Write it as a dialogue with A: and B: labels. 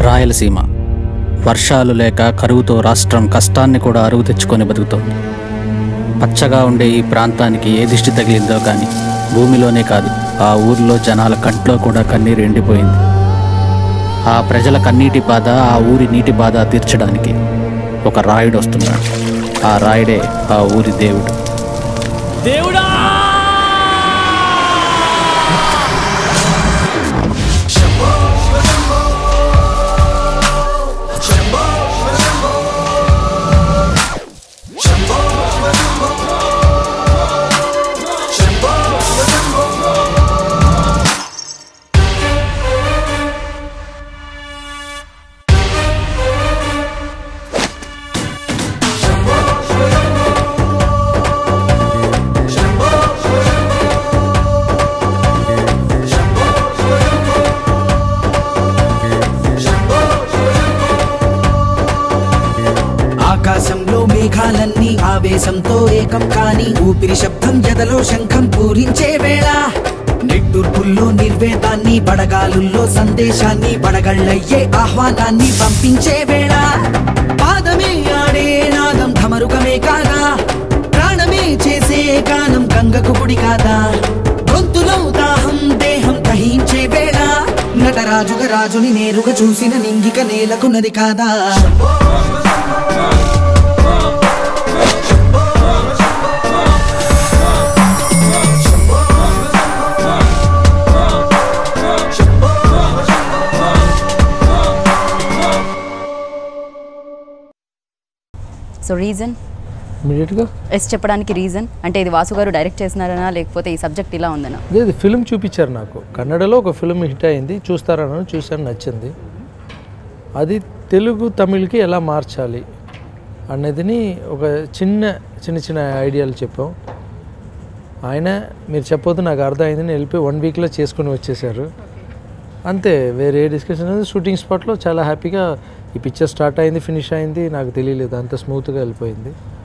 A: రాయలసీమ వర్షాలు లేక కరువుతో రాష్ట్రం కష్టాన్ని కూడా అరువు తెచ్చుకొని బతుకుతోంది. పచ్చగా ఉండే ఈ ప్రాంతానికి ఏ దిష్టి తగిలిందో కానీ భూమిలోనే కాదు, ఆ ఊరిలో జనాల కంట్లో కూడా కన్నీరు ఎండిపోయింది. ఆ ప్రజల కన్నీటి బాధ, ఆ ఊరి నీటి బాధ తీర్చడానికి ఒక రాయుడు వస్తున్నాడు. ఆ రాయుడే ఆ ఊరి దేవుడు. దేవుడా!
B: ఆకాశంలో మేఘాలన్నీ ఆవేశంతో ఏకం కాని ఊపిరి శబ్దం ఎదలో శంఖం పూరించే వేళ, నిట్టూర్పుల్లో నిర్వేదాన్ని, బడగాలుల్లో సందేశాన్ని, బడగళ్ళయ్యే ఆహ్వానాన్ని పంపించే వేళ, పాదమే ఆడే నాదం ఢమరుకమే కాదా, ప్రాణమే చేసే గానం గంగకు గుడి కాదా, గొంతులో దాహం దేహం దహించే వేళ, నటరాజుగా రాజుని నేరుగా చూసిన నింగిక నేలకు నది కాదా.
C: సో రీజన్
D: ఇమీడియట్గా
C: ఎస్ చెప్పడానికి రీజన్ అంటే ఇది వాసు గారు డైరెక్ట్ చేస్తున్నారనా లేకపోతే ఈ సబ్జెక్ట్ ఇలా ఉందనా?
D: లేదు, ఫిల్మ్ చూపించారు నాకు. కన్నడలో ఒక ఫిల్మ్ హిట్ అయింది, చూస్తారని చూసాను, నచ్చింది. అది తెలుగు తమిళ్కి ఎలా మార్చాలి అన్నదిని ఒక చిన్న ఐడియాలు చెప్పాం. ఆయన మీరు చెప్పొద్దు నాకు అర్థమైందని వెళ్ళిపోయి 1 వీక్లో చేసుకొని వచ్చేసారు. అంతే, వేరే డిస్కషన్. షూటింగ్ స్పాట్లో చాలా హ్యాపీగా ఈ పిక్చర్ స్టార్ట్ అయింది, ఫినిష్ అయింది, నాకు తెలియలేదు, అంత స్మూత్గా వెళ్ళిపోయింది.